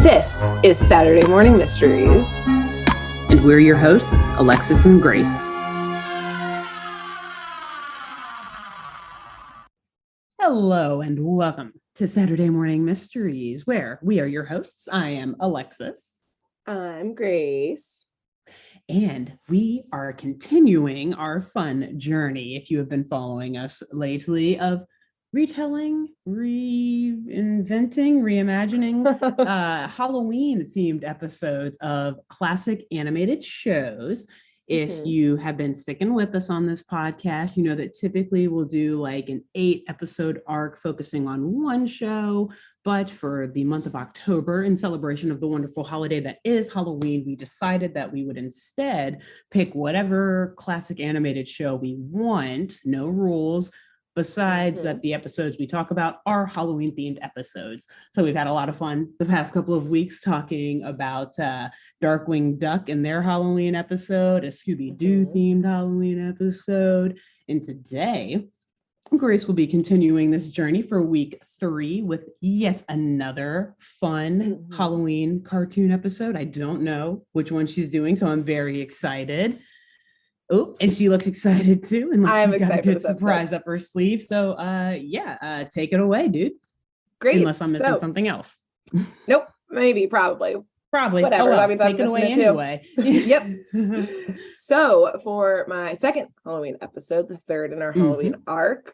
This is Saturday Morning Mysteries. And we're your hosts, Alexis and Grace. Hello and welcome to Saturday Morning Mysteries, where we are your hosts. I am Alexis. I'm Grace. And we are continuing our fun journey, if you have been following us lately, of retelling, reinventing, reimagining Halloween-themed episodes of classic animated shows. If you have been sticking with us on this podcast, you know that typically we'll do like an 8-episode arc focusing on one show. But for the month of October, in celebration of the wonderful holiday that is Halloween, we decided that we would instead pick whatever classic animated show we want, no rules. Besides that, the episodes we talk about are Halloween-themed episodes. So we've had a lot of fun the past couple of weeks talking about Darkwing Duck and their Halloween episode, a Scooby-Doo themed Halloween episode. And today, Grace will be continuing this journey for week 3 with yet another fun Halloween cartoon episode. I don't know which one she's doing, so I'm very excited. Oh, and she looks excited too. And like she's got a good surprise up her sleeve. So take it away, dude. Great. Unless I'm missing something else. Nope. Maybe, probably. Whatever. Oh, well, that means take it away anyway. Yep. So for my second Halloween episode, the third in our Halloween arc,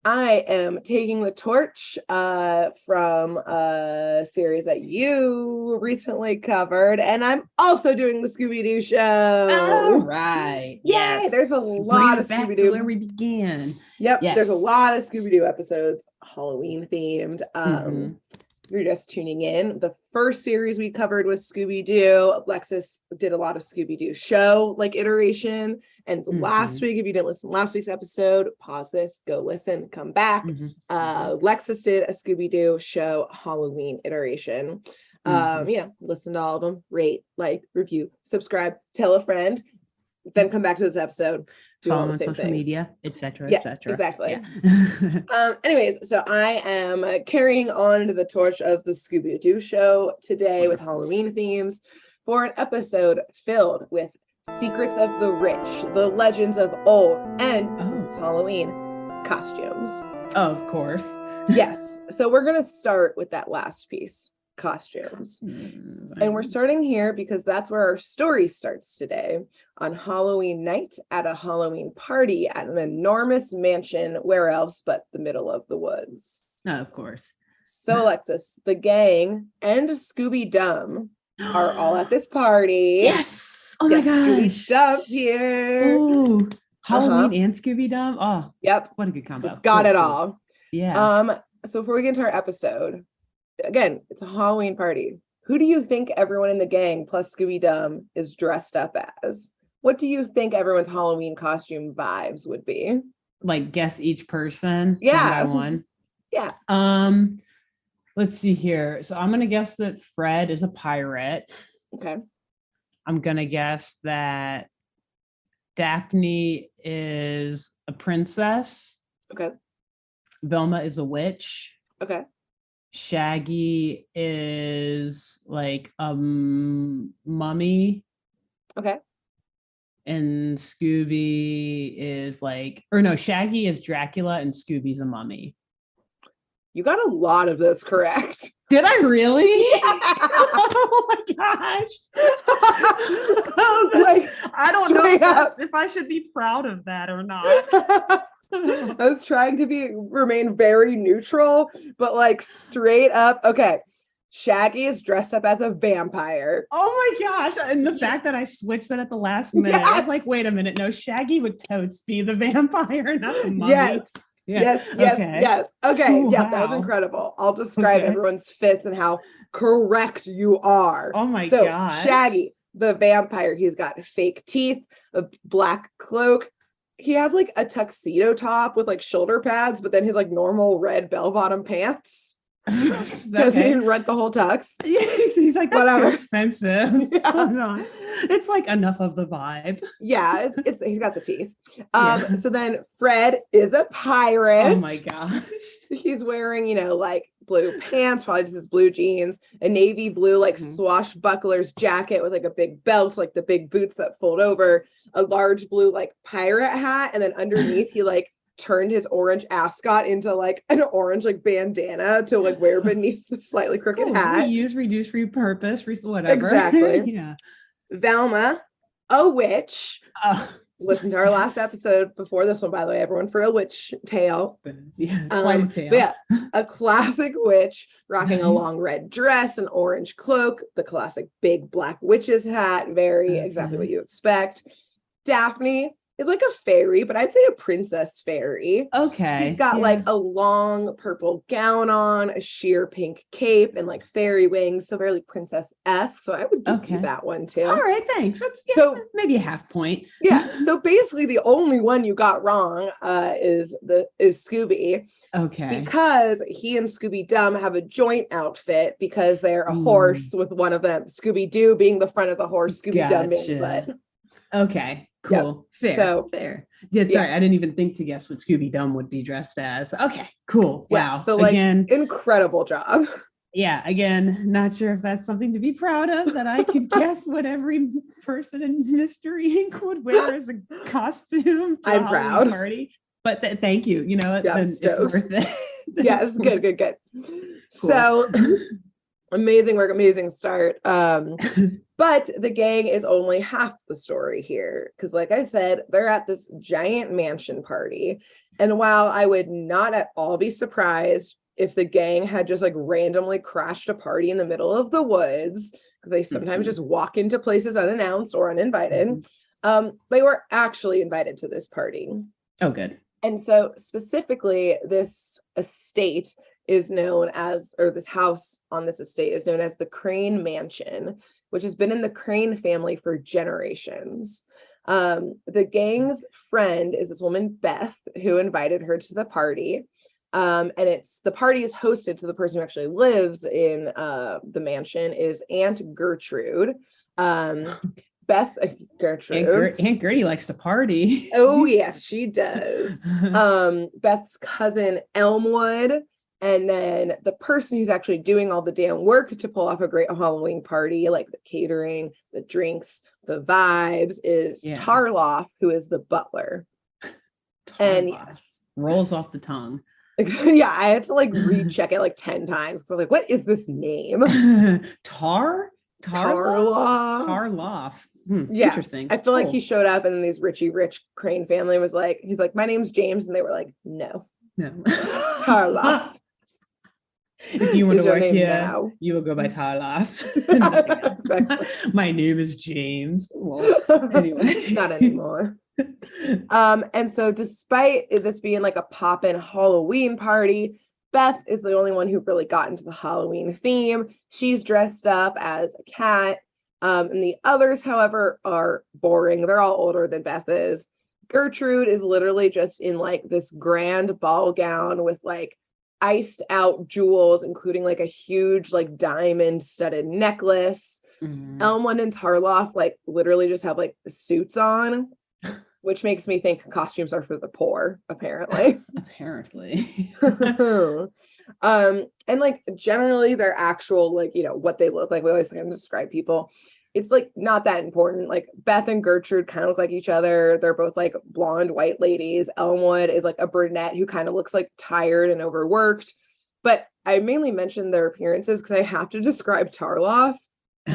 I am taking the torch from a series that you recently covered, and I'm also doing the Scooby-Doo show. All right. Yay! Yes. There's a lot of Scooby-Doo. Where we began. Yep. Yes. There's a lot of Scooby-Doo episodes, Halloween themed. If you're just tuning in, the first series we covered was Scooby-Doo. Alexis did a lot of Scooby-Doo show iteration. And last week, if you didn't listen to last week's episode, pause this, go listen, come back. Alexis did a Scooby-Doo show Halloween iteration. Listen to all of them, rate, like, review, subscribe, tell a friend, then come back to this episode. Do all the same social things. Media, etc. Exactly. Yeah. Anyways, so I am carrying on to the torch of the Scooby-Doo show today with Halloween themes for an episode filled with secrets of the rich, the legends of old, and it's Halloween costumes. Of course. Yes. So we're going to start with that last piece. Costumes. And we're starting here because that's where our story starts today, on Halloween night at a Halloween party at an enormous mansion, where else but the middle of the woods. Of course. So Alexis, the gang and Scooby-Dum are all at this party. Yes. Oh my gosh. Scooby-Dum's here. Ooh. Halloween and Scooby-Dum. Oh, yep. What a good combo. It's got it all. Yeah. So before we get into our episode, again, it's a Halloween party. Who do you think everyone in the gang plus Scooby-Dum is dressed up as? What do you think everyone's Halloween costume vibes would be? Like guess each person. Yeah. One by one. Yeah. Let's see here. So I'm gonna guess that Fred is a pirate. Okay. I'm gonna guess that Daphne is a princess. Okay. Velma is a witch. Okay. Shaggy is like a mummy. Okay. And Scooby is Shaggy is Dracula and Scooby's a mummy. You got a lot of this correct. Did I really? Oh my gosh. I don't know if I should be proud of that or not. I was trying to remain very neutral, but like straight up. Okay. Shaggy is dressed up as a vampire. Oh my gosh. And the fact that I switched that at the last minute, I was like, wait a minute. No, Shaggy would totes be the vampire, not the mummy. Yes. Okay. Wow. Yeah, that was incredible. I'll describe everyone's fits and how correct you are. Oh my gosh. Shaggy, the vampire, he's got fake teeth, a black cloak. He has like a tuxedo top with like shoulder pads, but then his like normal red bell-bottom pants. Because he didn't rent the whole tux. He's like, that's too expensive. Yeah. It's like enough of the vibe. Yeah, he's got the teeth. So then Fred is a pirate. Oh my gosh. He's wearing, like blue pants, probably just his blue jeans, a navy blue like Mhm. swashbucklers jacket with like a big belt, like the big boots that fold over, a large blue like pirate hat, and then underneath he like turned his orange ascot into like an orange like bandana to like wear beneath the slightly crooked Cool. hat. Reuse, reduce, repurpose, whatever. Exactly. Yeah. Velma, a witch. Oh, Listen to our last episode before this one, by the way, everyone, for a witch tale. yeah, quite a tale. But yeah, a classic witch rocking a long red dress, an orange cloak, the classic big black witch's hat, very exactly what you expect. Daphne is like a fairy, but I'd say a princess fairy. Okay. He's got like a long purple gown on, a sheer pink cape, and like fairy wings, so very princess-esque. So I would give you that one too. All right, thanks. That's maybe a half point. Yeah. So basically, the only one you got wrong is Scooby. Okay. Because he and Scooby-Doo have a joint outfit because they're a horse with one of them, Scooby-Doo being the front of the horse, Scooby-Doo being the butt. Okay. Cool. Yep. Fair. Yeah, sorry, I didn't even think to guess what Scooby-Doo would be dressed as. Okay, cool. Yeah, wow. So like, again, incredible job. Yeah, again, not sure if that's something to be proud of, that I could guess what every person in Mystery Inc. would wear as a costume to I'm a proud. Party. But thank you. You know, it's worth it. Yes, good. Cool. So amazing work, amazing start. But the gang is only half the story here. Because like I said, they're at this giant mansion party. And while I would not at all be surprised if the gang had just like randomly crashed a party in the middle of the woods, because they sometimes just walk into places unannounced or uninvited, they were actually invited to this party. Oh, good. And so specifically, this estate is known as, or this house on this estate is known as the Crane Mansion, which has been in the Crane family for generations. The gang's friend is this woman, Beth, who invited her to the party. And the party is hosted, so the person who actually lives in the mansion is Aunt Gertrude. Gertrude. Aunt Gertie likes to party. Oh, yes, she does. Beth's cousin, Elmwood. And then the person who's actually doing all the damn work to pull off a great Halloween party, like the catering, the drinks, the vibes, is Tarloff, who is the butler. And yes, rolls off the tongue. Yeah, I had to like recheck it like 10 times because I was like, what is this name? Tarloff. Yeah, interesting. I feel like he showed up and then these Richie Rich Crane family was like, he's like, my name's James, and they were like, no. Tarloff. If you want to work here, now? You will go by Tarloff. Exactly. My name is James. Well, anyway, not anymore. And so despite this being like a pop-in Halloween party, Beth is the only one who really got into the Halloween theme. She's dressed up as a cat. And the others, however, are boring. They're all older than Beth is. Gertrude is literally just in like this grand ball gown with like iced out jewels, including like a huge like diamond studded necklace. Elmwood and Tarloff like literally just have like suits on, which makes me think costumes are for the poor, apparently. And like generally their actual like, you know, what they look like, we always kind of describe people, it's like not that important. Like Beth and Gertrude kind of look like each other. They're both like blonde white ladies. Elmwood is like a brunette who kind of looks like tired and overworked. But I mainly mentioned their appearances because I have to describe Tarloff,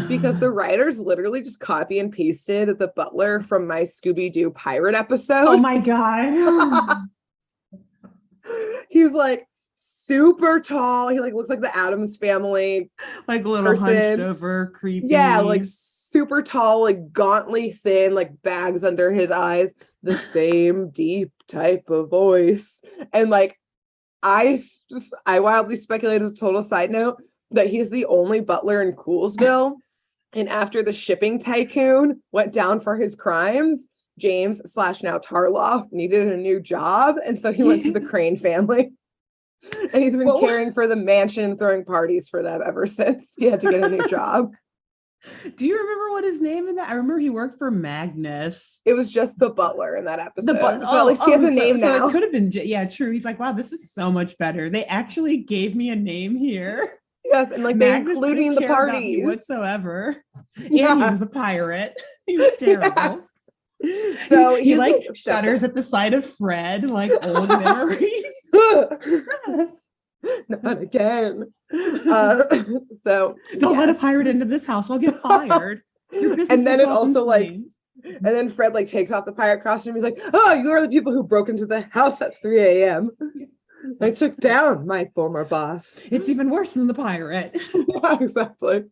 because the writers literally just copy and pasted the butler from my Scooby-Doo pirate episode. Oh my God. He's like super tall. He like looks like the Addams Family, like a little hunched over, creepy. Yeah, like super tall, like gauntly thin, like bags under his eyes, the same deep type of voice. And like I wildly speculate, as a total side note, that he's the only butler in Coolsville. And after the shipping tycoon went down for his crimes, James / now Tarloff needed a new job. And so he went to the Crane family. And he's been caring for the mansion and throwing parties for them ever since he had to get a new job. Do you remember what his name in that? I remember he worked for Magnus. It was just the butler in that episode. So at least he has a name now. So it could have been, yeah, true. He's like, wow, this is so much better. They actually gave me a name here. Yes, and like they include me in the parties whatsoever. Yeah. And he was a pirate. He was terrible. Yeah. So he like shudders at the sight of Fred, like old memories. Not again. So don't let a pirate into this house. I'll get fired. And then it also like, and then Fred like takes off the pirate costume. He's like, "Oh, you are the people who broke into the house at 3 a.m. I took down my former boss." It's even worse than the pirate. Yeah, exactly.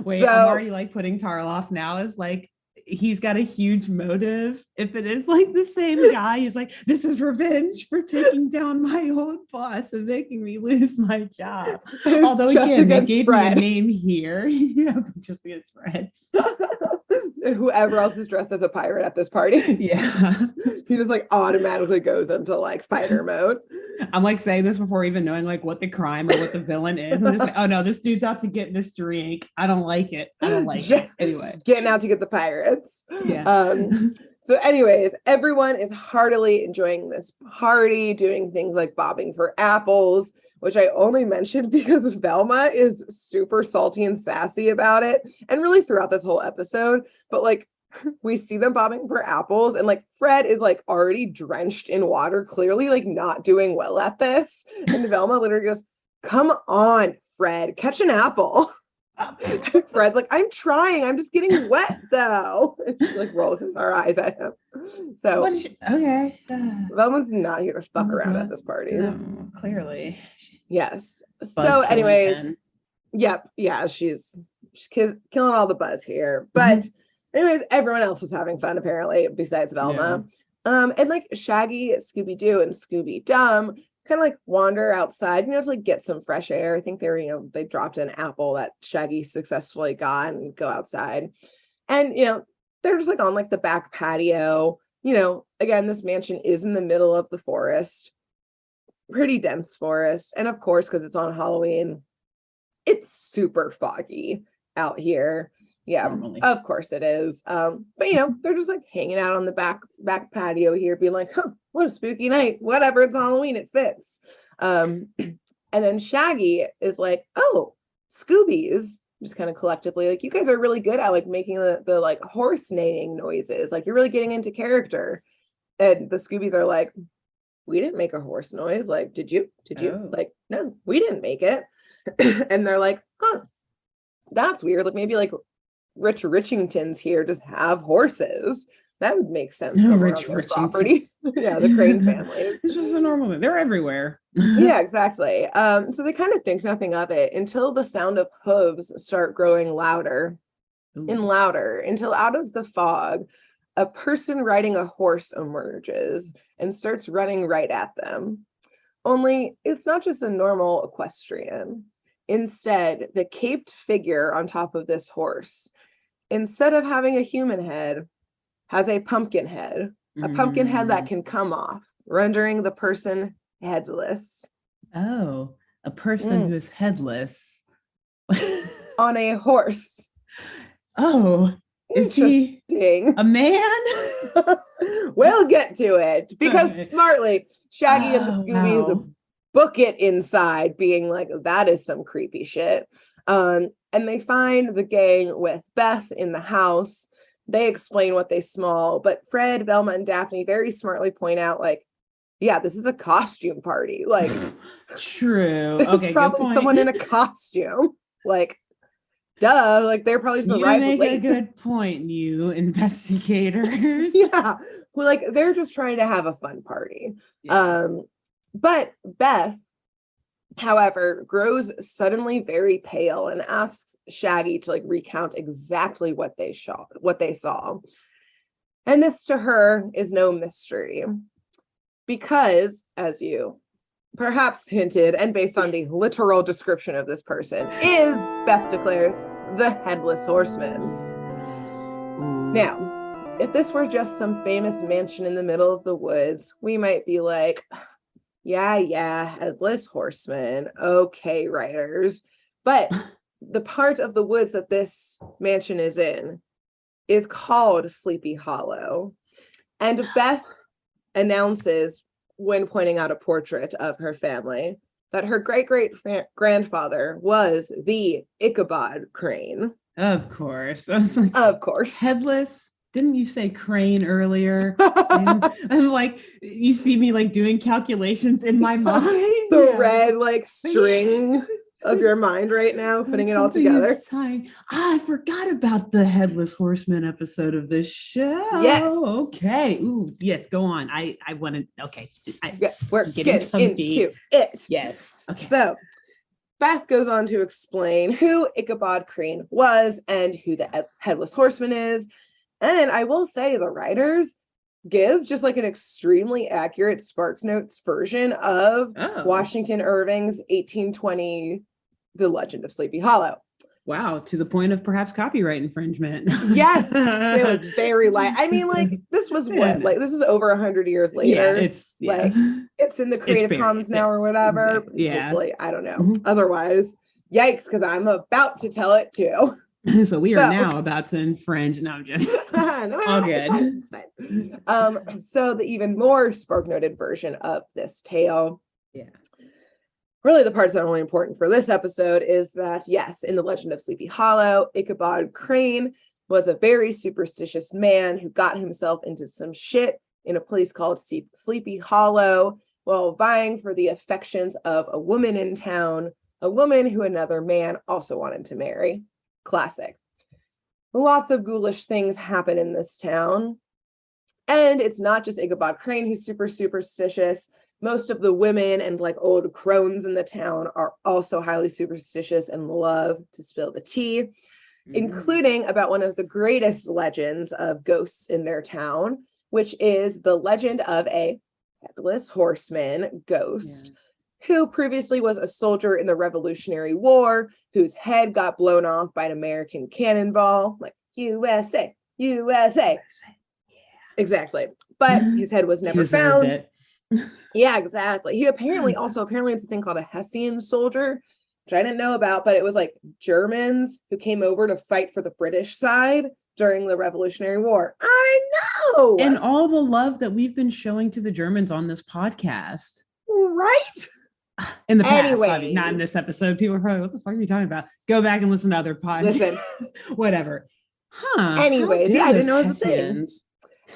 Wait, I'm already like putting Tarloff now as like he's got a huge motive. If it is like the same guy, he's like, this is revenge for taking down my old boss and making me lose my job. Although again, they gave me a name here. Yeah, just against Fred. And whoever else is dressed as a pirate at this party. Yeah. He just like automatically goes into like fighter mode. I'm like saying this before even knowing like what the crime or what the villain is. I'm just like, oh no, this dude's out to get Mr. Yank. I don't like it. Anyway. Getting out to get the pirates. Yeah. So anyways, everyone is heartily enjoying this party, doing things like bobbing for apples, which I only mentioned because Velma is super salty and sassy about it. And really throughout this whole episode, but like we see them bobbing for apples and like Fred is like already drenched in water, clearly like not doing well at this. And Velma literally goes, "Come on, Fred, catch an apple." Fred's like, "I'm trying. I'm just getting wet though." And she like rolls her eyes at him. So okay. Velma's not here to fuck around at this party. No, clearly. Yes. So anyways, yep. Yeah, she's killing all the buzz here. But anyways, everyone else is having fun apparently, besides Velma. Yeah. And like Shaggy, Scooby-Doo, and Scooby-Dum kind of like wander outside, to like get some fresh air. I think they were, they dropped an apple that Shaggy successfully got and go outside. And, they're just like on like the back patio. Again, this mansion is in the middle of the forest, pretty dense forest. And of course, because it's on Halloween, it's super foggy out here. Yeah, normally. Of course it is. But they're just like hanging out on the back patio here, being like, "Huh, what a spooky night. Whatever, it's Halloween, it fits." And then Shaggy is like, "Oh, Scoobies," just kind of collectively, like, "You guys are really good at like making the like horse neighing noises. Like you're really getting into character." And the Scoobies are like, "We didn't make a horse noise. Like, did you? Oh. Like, no, we didn't make it." And they're like, "Huh, that's weird. Like maybe like Rich Richingtons here just have horses. That would make sense." Rich property. Yeah, the Crane family. It's just a normal thing. They're everywhere. Yeah, exactly. So they kind of think nothing of it until the sound of hooves start growing louder and louder, until out of the fog, a person riding a horse emerges and starts running right at them. Only it's not just a normal equestrian. Instead, the caped figure on top of this horse, instead of having a human head, has a pumpkin head, a pumpkin head that can come off, rendering the person headless. Oh, a person who's headless. On a horse. Oh, is he a man? We'll get to it, because smartly, Shaggy and the Scoobies book it inside, being like, "That is some creepy shit." And they find the gang with Beth in the house. They explain what they smell, but Fred, Velma, and Daphne very smartly point out, like, "Yeah, this is a costume party. Like, true. This is probably someone in a costume. Like, duh. Like, they're probably just arrived late." You make a good point, you investigators. Yeah, well, like they're just trying to have a fun party. Yeah. But Beth, however, grows suddenly very pale and asks Shaggy to like recount exactly what they saw. And this to her is no mystery, because, as you perhaps hinted, and based on the literal description of this person, is, Beth declares, the Headless Horseman. Now, if this were just some famous mansion in the middle of the woods, we might be like, yeah, Headless Horseman. Okay, writers. But the part of the woods that this mansion is in is called Sleepy Hollow. And Beth announces, when pointing out a portrait of her family, that her great-great-grandfather was the Ichabod Crane. Of course. I was like, of course. Headless. Didn't you say Crane earlier? I'm like, you see me like doing calculations in my mind. The red like string of your mind right now, putting it all together. I forgot about the Headless Horseman episode of this show. Yes. Okay. Ooh, yes, go on. I want to, okay. We're getting into it. Yes. Okay. So Beth goes on to explain who Ichabod Crane was and who the Headless Horseman is. And I will say the writers give just like an extremely accurate Sparks Notes version of Washington Irving's 1820, The Legend of Sleepy Hollow. Wow, to the point of perhaps copyright infringement. Yes, it was very light. I mean, like, this was what? Like, this is over 100 years later. Like, it's in the Creative Commons now or whatever. Yeah. Hopefully, I don't know. Otherwise, yikes, because I'm about to tell it too. So we are now about to infringe. No, I'm just all good. It's fine. So the even more spark-noted version of this tale. Yeah. Really, the parts that are only important for this episode is that, yes, in the Legend of Sleepy Hollow, Ichabod Crane was a very superstitious man who got himself into some shit in a place called Sleepy Hollow while vying for the affections of a woman in town, a woman who another man also wanted to marry. Classic. Lots of ghoulish things happen in this town. And it's not just Ichabod Crane who's super superstitious. Most of the women and like old crones in the town are also highly superstitious and love to spill the tea, including about one of the greatest legends of ghosts in their town, which is the legend of a headless horseman ghost who previously was a soldier in the Revolutionary War, whose head got blown off by an American cannonball, like USA, USA. Yeah. Exactly. But his head was never found. Yeah, exactly. He apparently it's a thing called a Hessian soldier, which I didn't know about, but it was like Germans who came over to fight for the British side during the Revolutionary War. I know. And all the love that we've been showing to the Germans on this podcast. Right? In the past, not in this episode. People are probably, what the fuck are you talking about? Go back and listen to other podcasts. Listen. Whatever. Anyways, I didn't know it was a thing.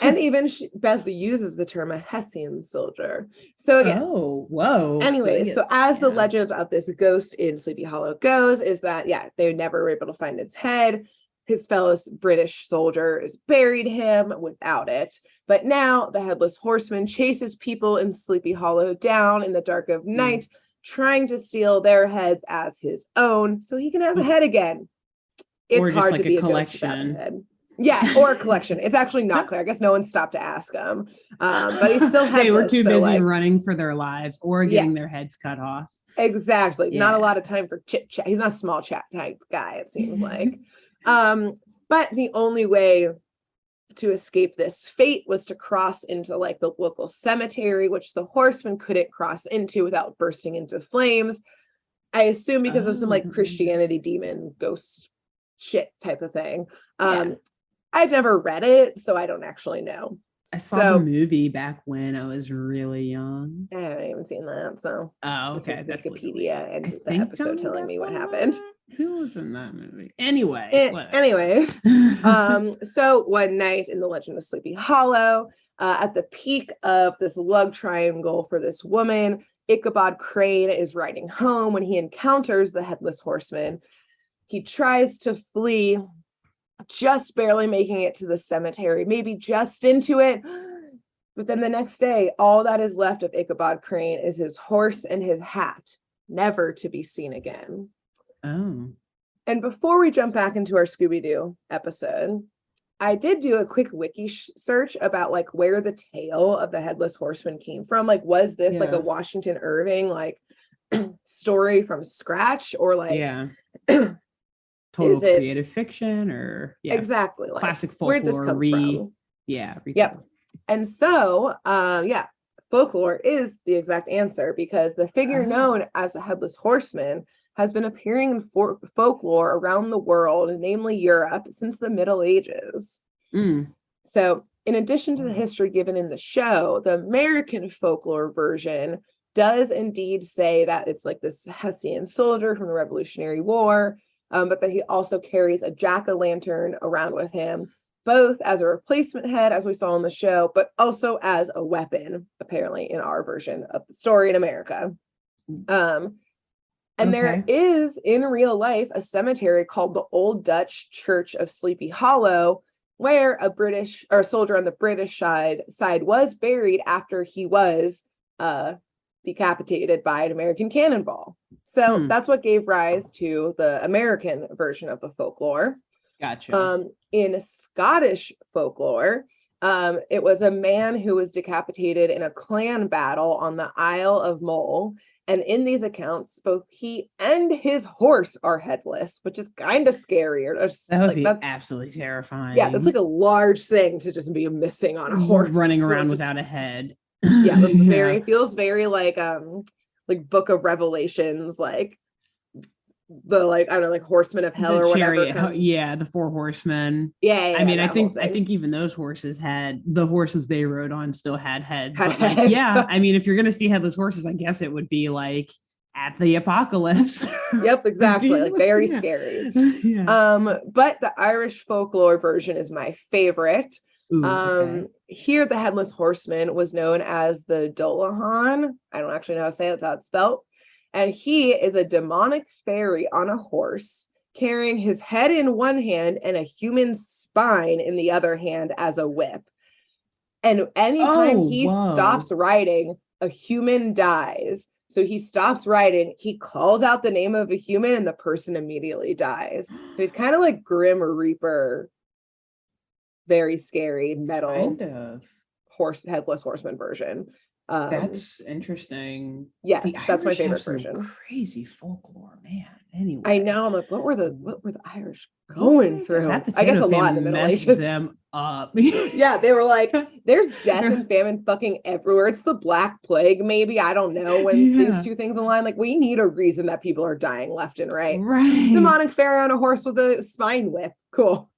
And even Beth uses the term a Hessian soldier. So again, anyways, so as the legend of this ghost in Sleepy Hollow goes, is that, they never were able to find his head. His fellow British soldiers buried him without it. But now the Headless Horseman chases people in Sleepy Hollow down in the dark of night, trying to steal their heads as his own so he can have a head again. It's hard to be a ghost without a head. Yeah, or a collection. It's actually not clear. I guess no one stopped to ask him. But he still had. They were too busy running for their lives or getting their heads cut off. Exactly. Yeah. Not a lot of time for chit chat. He's not a small chat type guy, it seems like. But the only way to escape this fate was to cross into like the local cemetery, which the horseman couldn't cross into without bursting into flames. I assume because of some like Christianity demon ghost shit type of thing. I've never read it, so I don't actually know. I saw the movie back when I was really young. I haven't even seen that, so okay, that's Wikipedia and the episode telling me what happened. Who was in that movie? Anyway, so one night in the Legend of Sleepy Hollow, at the peak of this love triangle for this woman, Ichabod Crane is riding home when he encounters the Headless Horseman. He tries to flee, just barely making it to the cemetery, maybe just into it. But then the next day, all that is left of Ichabod Crane is his horse and his hat, never to be seen again. Oh. And before we jump back into our Scooby-Doo episode, I did do a quick wiki search about like where the tale of the Headless Horseman came from. Like, was this like a Washington Irving like story from scratch, or like total creative fiction, or exactly like, classic folklore? Where'd this come from? Yep. And so folklore is the exact answer, because the figure known as the Headless Horseman has been appearing in folklore around the world, namely Europe, since the Middle Ages. So in addition to the history given in the show, the American folklore version does indeed say that it's like this Hessian soldier from the Revolutionary War, but that he also carries a jack-o'-lantern around with him, both as a replacement head, as we saw in the show, but also as a weapon, apparently, in our version of the story in America. And there is, in real life, a cemetery called the Old Dutch Church of Sleepy Hollow, where a soldier on the British side was buried after he was decapitated by an American cannonball. So that's what gave rise to the American version of the folklore. Gotcha. In Scottish folklore, it was a man who was decapitated in a clan battle on the Isle of Mull. And in these accounts, both he and his horse are headless, which is kind of scary. That's absolutely terrifying. Yeah, that's like a large thing to just be missing on a horse. Running around without a head. Yeah, that's it feels very like Book of Revelations, like the I don't know, like Horseman of Hell or whatever. The 4 horsemen. Yeah, I mean, I think even those horses the horses they rode on still had heads. But I mean, if you're gonna see headless horses, I guess it would be like at the apocalypse. Yep, exactly. Like very scary. But the Irish folklore version is my favorite. Ooh, here the headless horseman was known as the Dullahan. I don't actually know how to say it. That's how it's spelled. And he is a demonic fairy on a horse, carrying his head in one hand and a human spine in the other hand as a whip. And anytime he stops riding, a human dies. So he stops riding, he calls out the name of a human, and the person immediately dies. So he's kind of like Grim Reaper, very scary metal headless horseman version. That's interesting. Yes, that's my favorite version. Crazy folklore, man. Anyway, I know. I'm like, what were the Irish going through? I guess a lot in the Middle Ages. Them up. Yeah, they were like, there's death and famine fucking everywhere. It's the Black Plague, maybe. I don't know when these two things align. Like, we need a reason that people are dying left and right. Right. Demonic fairy on a horse with a spine whip. Cool.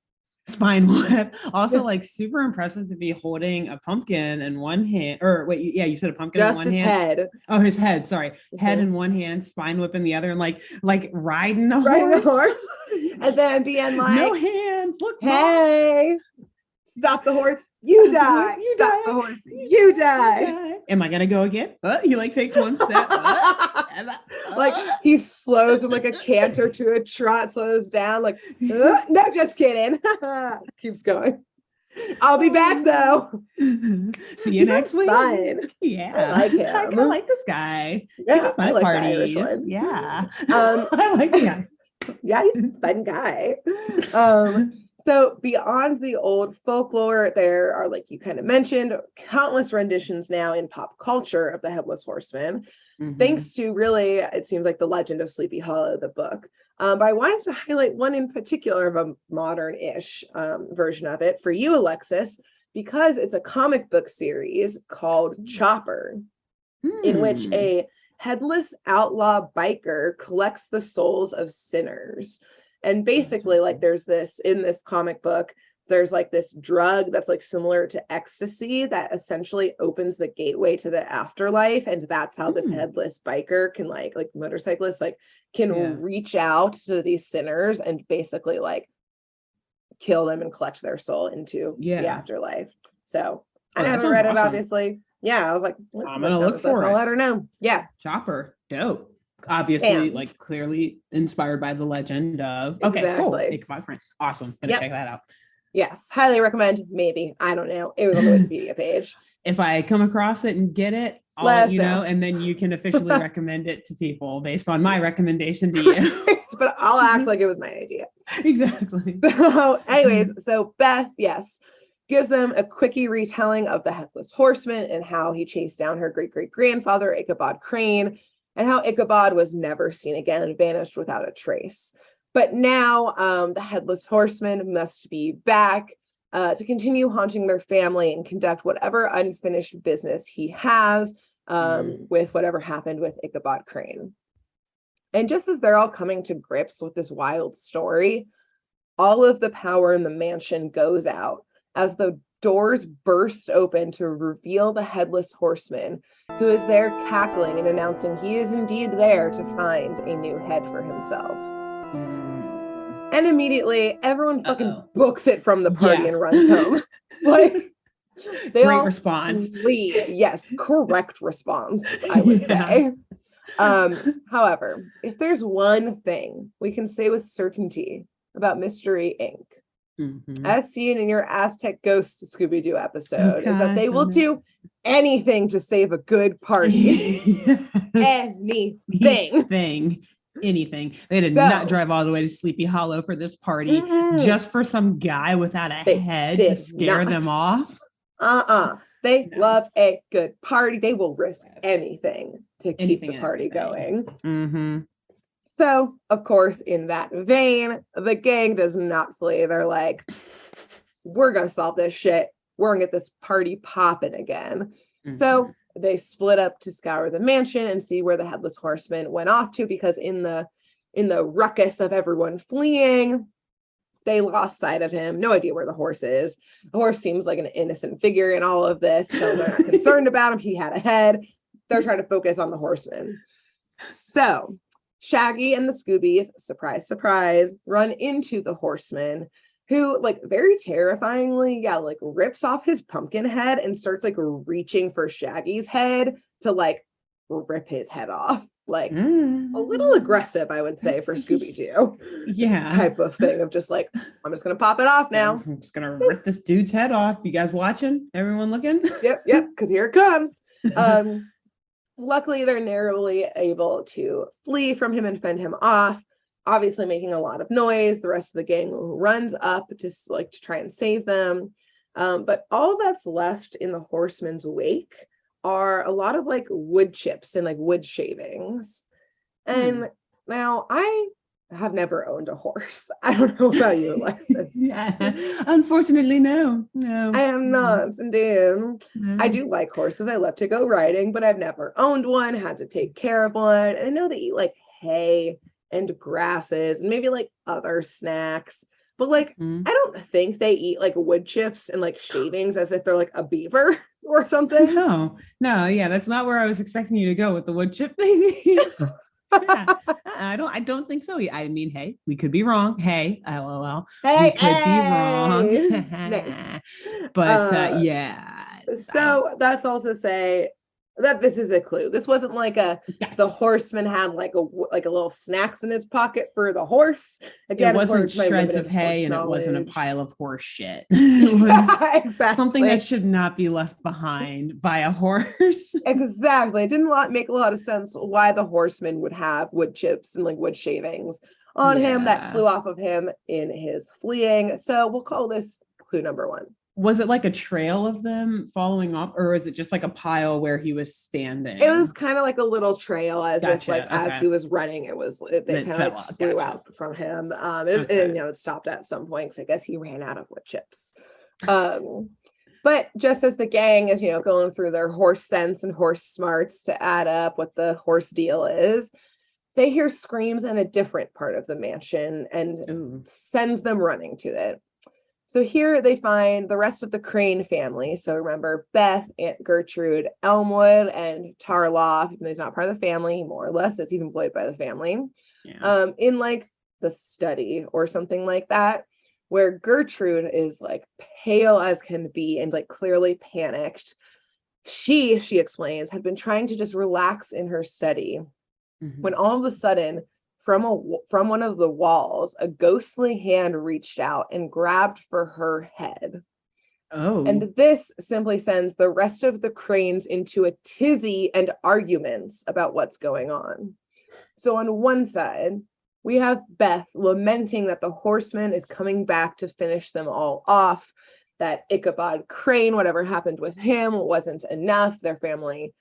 Spine whip. Also, like, super impressive to be holding a pumpkin in one hand. Or wait, you said a pumpkin in one hand. Just his head. Oh, his head. Sorry, head in one hand, spine whip in the other, and like riding a horse. And then being like, no hands. Look, hey, stop the horse. You die. Stop the horse. You die. Am I gonna go again? He like takes one step. Like he slows from like a canter to a trot, slows down. Like, no, just kidding. Keeps going. I'll be back though. See you next week. Fun. Yeah, I like him. I like this guy. Yeah, I like parties. Yeah. I like the guy. Yeah, he's a fun guy. So beyond the old folklore, there are, like you kind of mentioned, countless renditions now in pop culture of the Headless Horseman, thanks to really, it seems like, the Legend of Sleepy Hollow, the book. But I wanted to highlight one in particular of a modern-ish version of it for you, Alexis, because it's a comic book series called Chopper, in which a headless outlaw biker collects the souls of sinners. And basically, like, there's this, in this comic book, there's like this drug that's like similar to ecstasy that essentially opens the gateway to the afterlife. And that's how this headless biker can like motorcyclists, like can reach out to these sinners and basically like kill them and collect their soul into the afterlife. So I haven't read it, obviously. Yeah, I was like, I'm going to look for it. I'll let her know. Yeah. Chopper. Dope. Obviously, like clearly inspired by the legend of exactly. Ichabod Crane. Awesome. Gonna check that out. Yes, highly recommend. Maybe, I don't know. It was on the Wikipedia page. If I come across it and get it, I'll let you know, and then you can officially recommend it to people based on my recommendation to you. But I'll act like it was my idea. Exactly. So, anyways, so Beth, gives them a quickie retelling of the Headless Horseman and how he chased down her great-great-grandfather Ichabod Crane, and how Ichabod was never seen again and vanished without a trace. But now the Headless Horseman must be back to continue haunting their family and conduct whatever unfinished business he has with whatever happened with Ichabod Crane. And just as they're all coming to grips with this wild story, all of the power in the mansion goes out as the doors burst open to reveal the Headless Horseman, who is there cackling and announcing he is indeed there to find a new head for himself. And immediately, everyone fucking books it from the party and runs home. Like, they great all response. leave. Yes, correct response, I would say. However, if there's one thing we can say with certainty about Mystery Inc., as seen in your Aztec Ghost Scooby-Doo episode, is that they will do anything to save a good party. Anything. They did not drive all the way to Sleepy Hollow for this party just for some guy without a head to scare them off. They love a good party. They will risk anything to keep the party going. So, of course, in that vein, the gang does not flee. They're like, we're going to solve this shit. We're going to get this party popping again. So they split up to scour the mansion and see where the Headless Horseman went off to, because in the ruckus of everyone fleeing, they lost sight of him. No idea where the horse is. The horse seems like an innocent figure in all of this, so they're not concerned about him. He had a head. They're trying to focus on the horseman. So Shaggy and the Scoobies, surprise, surprise, run into the horseman, who, like, very terrifyingly, like, rips off his pumpkin head and starts, like, reaching for Shaggy's head to, like, rip his head off. Like, a little aggressive, I would say, for Scooby-Doo. Yeah. Type of thing of just like, I'm just going to pop it off now. I'm just going to rip this dude's head off. You guys watching? Everyone looking? Yep, because here it comes. Luckily, they're narrowly able to flee from him and fend him off, obviously making a lot of noise. The rest of the gang runs up to try and save them. But all that's left in the horseman's wake are a lot of like wood chips and like wood shavings. And now I have never owned a horse. I don't know about you, Alexis. Unfortunately, no. I am not, indeed. I do like horses. I love to go riding, but I've never owned one, had to take care of one. And I know they eat like hay and grasses and maybe like other snacks. But like, I don't think they eat like wood chips and like shavings as if they're like a beaver or something. No, yeah, that's not where I was expecting you to go with the wood chip thing. I don't think so. I mean, hey, we could be wrong. Hey, LOL. We could be wrong. Nice. But yeah. So that's also say that this is a clue. This wasn't like the horseman had like a little snacks in his pocket for the horse. Again, it wasn't shreds of hay and it wasn't a pile of horse shit. It was exactly something that should not be left behind by a horse. Exactly. It didn't make a lot of sense why the horseman would have wood chips and like wood shavings on him that flew off of him in his fleeing. So we'll call this clue number 1. Was it like a trail of them following up, or is it just like a pile where he was standing? It was kind of like a little trail, as if like as he was running, they kind of like flew out from him. It stopped at some point because I guess he ran out of wood chips. But just as the gang is going through their horse sense and horse smarts to add up what the horse deal is, they hear screams in a different part of the mansion and sends them running to it. So here they find the rest of the Crane family. So remember Beth, Aunt Gertrude, Elmwood, and Tarloff. Even though he's not part of the family, more or less, as he's employed by the family. Yeah. In like the study or something like that, where Gertrude is like pale as can be and like clearly panicked. She explains, had been trying to just relax in her study when all of a sudden, from one of the walls, a ghostly hand reached out and grabbed for her head. Oh. And this simply sends the rest of the Cranes into a tizzy and arguments about what's going on. So on one side, we have Beth lamenting that the horseman is coming back to finish them all off, that Ichabod Crane, whatever happened with him, wasn't enough. Their family,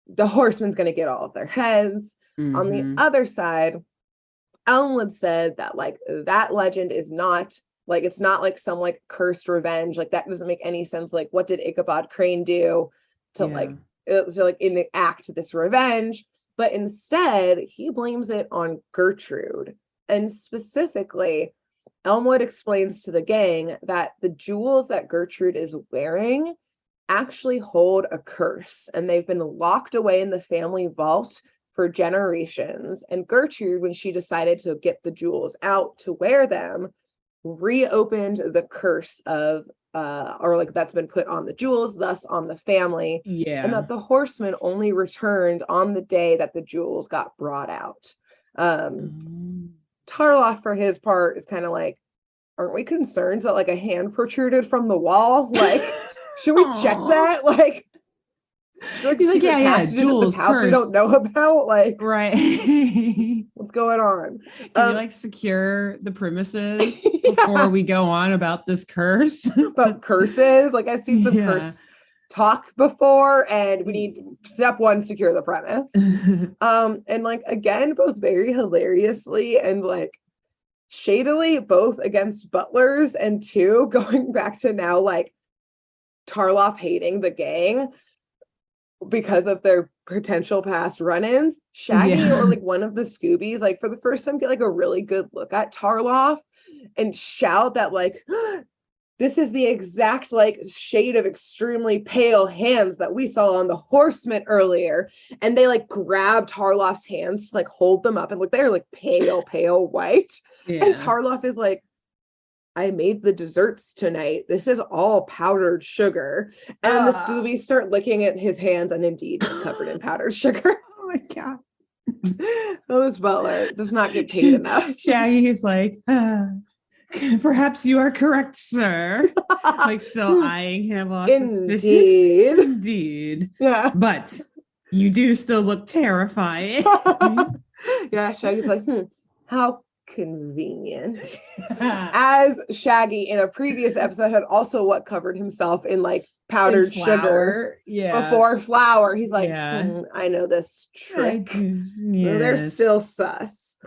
the horseman's going to get all of their heads. On the other side, Elmwood said that like that legend is not like, it's not like some like cursed revenge. Like that doesn't make any sense. Like what did Ichabod Crane do to enact this revenge? But instead, he blames it on Gertrude. And specifically, Elmwood explains to the gang that the jewels that Gertrude is wearing actually hold a curse, and they've been locked away in the family vault for generations. And Gertrude, when she decided to get the jewels out to wear them, reopened the curse of or like that's been put on the jewels, thus on the family. Yeah. And that the Horseman only returned on the day that the jewels got brought out. Tarloff, for his part, is kind of like, aren't we concerned that like a hand protruded from the wall? Like, should we check that? Like, he's like, yeah, jewels, house we don't know about. Like, right. What's going on? Can you like secure the premises before we go on about this curse? About curses? Like, I've seen some curse talk before, and we need step one, secure the premise. And like, again, both very hilariously and like shadily, both against butlers, and two, going back to now like Tarloff hating the gang because of their potential past run-ins. Shaggy or like one of the Scoobies, like for the first time, get like a really good look at Tarloff and shout that like, this is the exact like shade of extremely pale hands that we saw on the Horseman earlier. And they like grab Tarloff's hands to like hold them up, and look, they're like pale white. And Tarloff is like, I made the desserts tonight. This is all powdered sugar. And the Scoobies start looking at his hands, and indeed it's covered in powdered sugar. Oh my God. This butler does not get paid enough. Shaggy is like, perhaps you are correct, sir. Like still eyeing him all suspicious. Indeed. Yeah. But you do still look terrifying. Yeah, Shaggy's like, how convenient. As Shaggy in a previous episode had also covered himself in like powdered sugar before flour. He's like, I know this trick. They're still sus.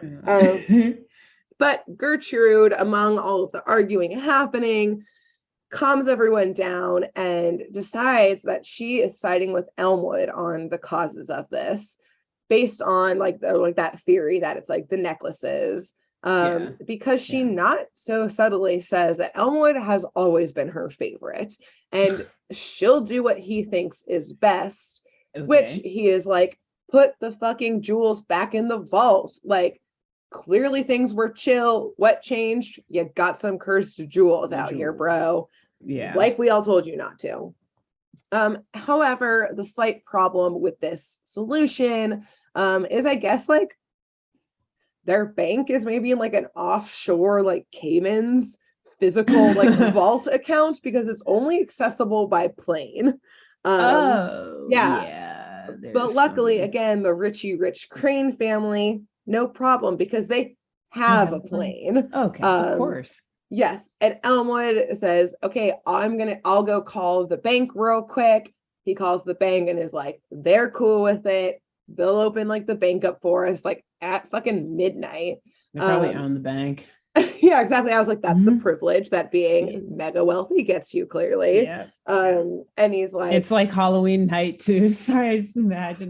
But Gertrude, among all of the arguing happening, calms everyone down and decides that she is siding with Elmwood on the causes of this, based on like that theory that it's like the necklaces. Because she not so subtly says that Elmwood has always been her favorite, and she'll do what he thinks is best, which he is like, put the fucking jewels back in the vault. Like, clearly things were chill. What changed? You got some cursed jewels out here, bro. Yeah. Like we all told you not to. However, the slight problem with this solution is, I guess, like, their bank is maybe in like an offshore, like Cayman's physical like vault account, because it's only accessible by plane. But luckily, again, the Richie Rich Crane family, no problem, because they have a plane. Okay, of course. Yes. And Elmwood says, okay, I'll go call the bank real quick. He calls the bank and is like, they're cool with it. They'll open like the bank up for us like at fucking midnight. They probably own the bank. Yeah, exactly. I was like, that's the privilege that being mega wealthy gets you, clearly. Yeah. And he's like, it's like Halloween night too. Sorry, I just imagine.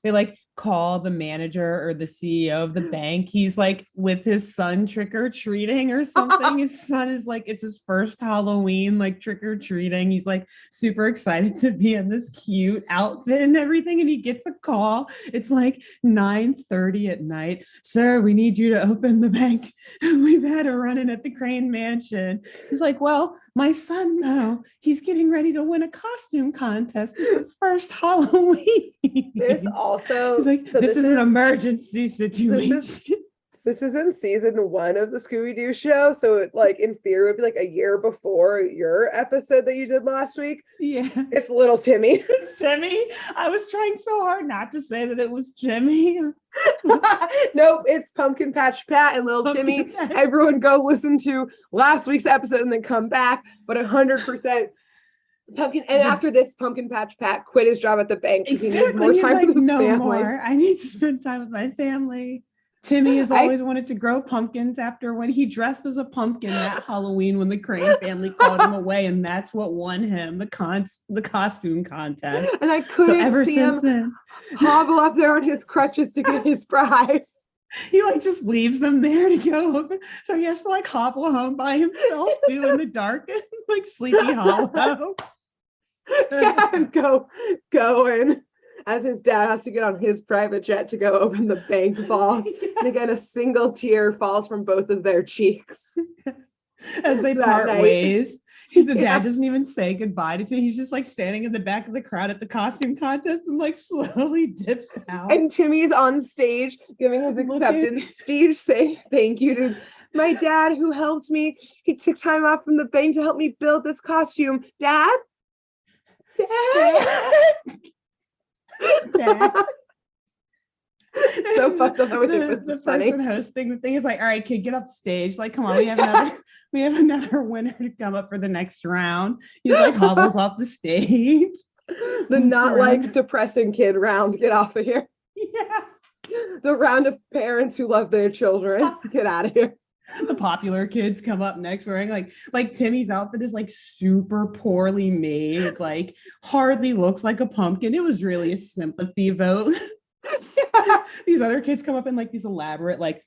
They like call the manager or the CEO of the bank. He's like with his son trick-or-treating or something. His son is like, it's his first Halloween, like trick-or-treating. He's like super excited to be in this cute outfit and everything. And he gets a call. It's like 9:30 at night. Sir, we need you to open the bank. We've had a run-in at the Crane Mansion. He's like, well, my son, though, he's getting ready to win a costume contest. It's his first Halloween. This also, he's like, so this is an emergency situation. This is in season 1 of the Scooby-Doo show. So it, like, in theory, would be like a year before your episode that you did last week. Yeah. It's little Timmy. It's Timmy. I was trying so hard not to say that it was Timmy. Nope, it's Pumpkin Patch Pat and little Timmy. Everyone go listen to last week's episode and then come back. But 100% Pumpkin. And after this, Pumpkin Patch Pat quit his job at the bank because he needs more time with his family. More. I need to spend time with my family. Timmy has always wanted to grow pumpkins after when he dressed as a pumpkin that Halloween when the Crane family called him away, and that's what won him the costume contest. And I couldn't see him then hobble up there on his crutches to get his prize. He like just leaves them there to go. So he has to like hobble home by himself too in the dark, like Sleepy Hollow. Yeah, and go in as his dad has to get on his private jet to go open the bank vault. Yes. And again, a single tear falls from both of their cheeks. As they part ways. The dad doesn't even say goodbye to Timmy. He's just like standing in the back of the crowd at the costume contest and like slowly dips out. And Timmy's on stage giving his acceptance speech saying thank you to my dad who helped me. He took time off from the bank to help me build this costume. Dad? So fucked up. I would think this is funny. The person hosting the thing is like, all right, kid, get off stage. Like, come on, we have another winner to come up for the next round. He's like hobbles off the stage. The not like depressing kid round. Get off of here. Yeah. The round of parents who love their children. Get out of here. The popular kids come up next wearing like Timmy's outfit is like super poorly made, like hardly looks like a pumpkin. It was really a sympathy vote. Yeah. These other kids come up in like these elaborate like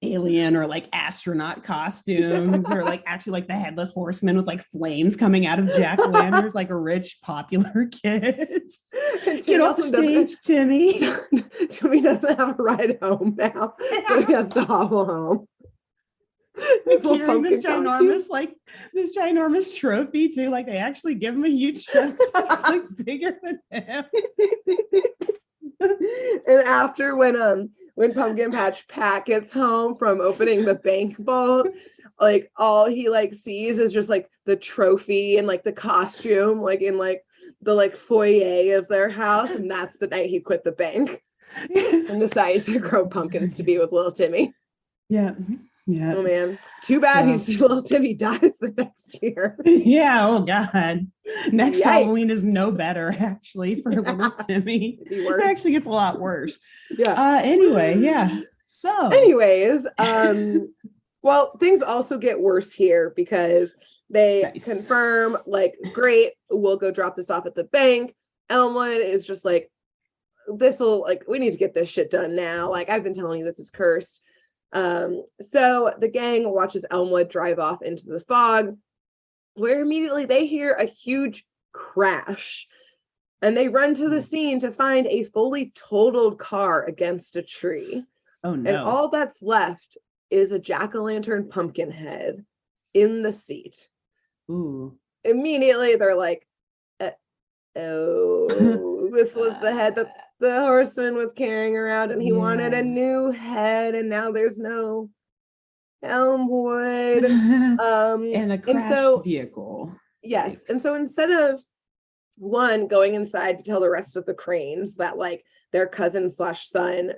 alien or like astronaut costumes, or like actually like the Headless Horseman with like flames coming out of jack-o'-lanterns, like a rich popular kids. Get off the stage, Timmy. Timmy doesn't have a ride home now, so he has to hobble home. Carrying this ginormous trophy too. Like they actually give him a huge trophy. It's like bigger than him. And after when Pumpkin Patch Pat gets home from opening the bank vault, like all he like sees is just like the trophy and like the costume, like in like the like foyer of their house, and that's the night he quit the bank and decided to grow pumpkins to be with little Timmy. Yeah. Yeah. Oh man. Too bad little Timmy dies the next year. Yeah. Oh God. Next Halloween is no better actually for little Timmy. It actually gets a lot worse. Yeah. Anyway, yeah. So anyways, well, things also get worse here because they confirm like, great, we'll go drop this off at the bank. Elmwood is just like, this'll like, we need to get this shit done now. Like I've been telling you this is cursed. So the gang watches Elmwood drive off into the fog, where immediately they hear a huge crash, and they run to the scene to find a fully totaled car against a tree. Oh no. And all that's left is a jack-o'-lantern pumpkin head in the seat. Ooh. Immediately they're like, oh, this was the head that the Horseman was carrying around, and he wanted a new head, and now there's no Elmwood. And a crashed vehicle. Yes. And so instead of one going inside to tell the rest of the Cranes that like their cousin/son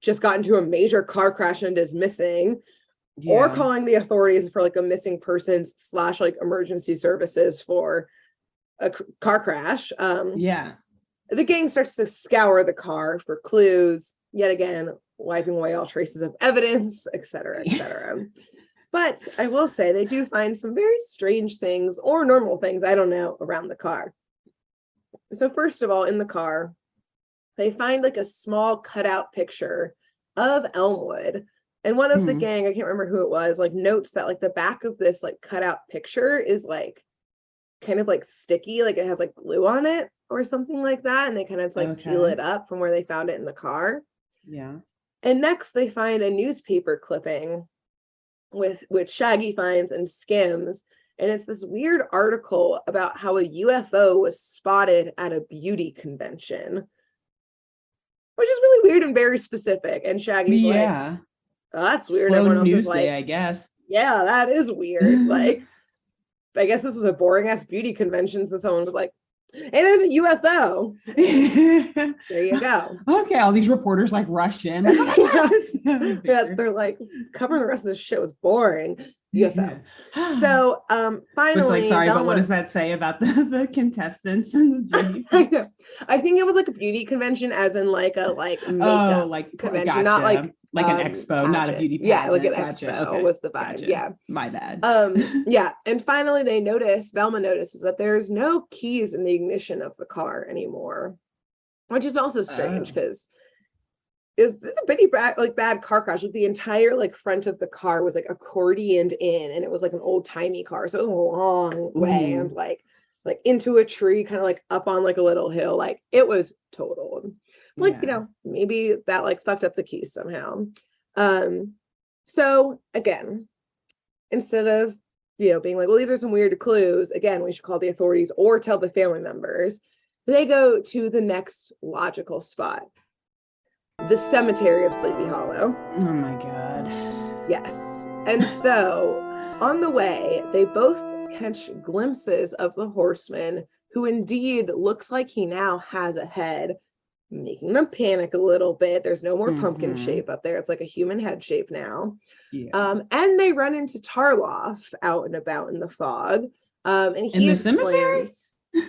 just got into a major car crash and is missing, or calling the authorities for like a missing persons / like emergency services for a car crash. The gang starts to scour the car for clues, yet again, wiping away all traces of evidence, etc., etc. But I will say they do find some very strange things, or normal things, I don't know, around the car. So first of all, in the car, they find like a small cutout picture of Elmwood. And one of the gang, I can't remember who it was, like notes that like the back of this like cutout picture is like kind of like sticky, like it has like glue on it or something like that, and they kind of like peel it up from where they found it in the car. Yeah. And next they find a newspaper clipping which Shaggy finds and skims, and it's this weird article about how a UFO was spotted at a beauty convention, which is really weird and very specific. And Shaggy's like, oh, that's weird. Slow everyone else news is like, day, I guess. Yeah, that is weird. Like, I guess this was a boring ass beauty convention, so someone was like, hey, there's a UFO. There you go. Okay, all these reporters like rush in. Yeah, they're like, covering the rest of this shit was boring. UFO. Yeah. So finally, which, like, sorry, but what does that say about the contestants and the beauty? I think it was like a beauty convention, as in like a makeup convention, not like Like an expo, not a beauty pageant. Yeah, like an Gotcha. expo was the vibe. Gotcha. Yeah. My bad. Yeah. And finally Velma notices that there's no keys in the ignition of the car anymore, which is also strange because it's a pretty bad car crash. Like the entire like front of the car was like accordioned in, and it was like an old timey car. So it was a long way and like into a tree, kind of like up on like a little hill. Like it was totaled. Like, you know, maybe that like fucked up the keys somehow. So again, instead of, you know, being like, well, these are some weird clues, again, we should call the authorities or tell the family members. They go to the next logical spot, the cemetery of Sleepy Hollow. Oh my God. Yes. And so on the way, they both catch glimpses of the Horseman, who indeed looks like he now has a head, making them panic a little bit. There's no more pumpkin shape up there. It's like a human head shape now. Yeah. And they run into Tarloff out and about in the fog. And he in the cemetery?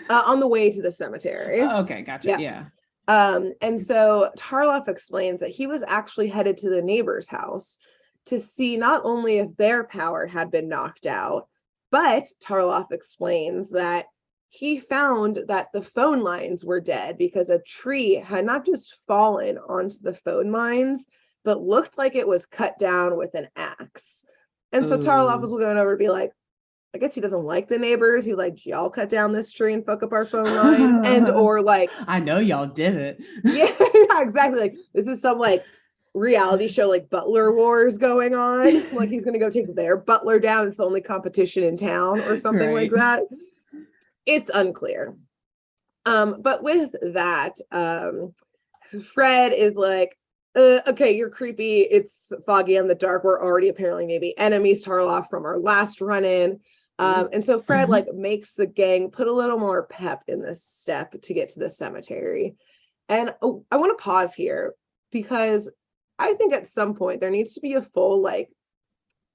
On the way to the cemetery. Oh, okay, gotcha. Yeah. And so Tarloff explains that he was actually headed to the neighbor's house to see not only if their power had been knocked out, but Tarloff explains that he found that the phone lines were dead because a tree had not just fallen onto the phone lines, but looked like it was cut down with an axe. And so Tarloff was going over to be like, I guess he doesn't like the neighbors. He was like, y'all cut down this tree and fuck up our phone lines. And or like, I know y'all did it. Yeah, exactly. Like this is some like reality show like Butler Wars going on. Like he's gonna go take their butler down. It's the only competition in town or something like that. It's unclear. But with that, Fred is like, okay, you're creepy. It's foggy in the dark. We're already apparently maybe enemies, Tarloff, from our last run-in. And so Fred like makes the gang put a little more pep in this step to get to the cemetery. And I want to pause here because I think at some point there needs to be a full like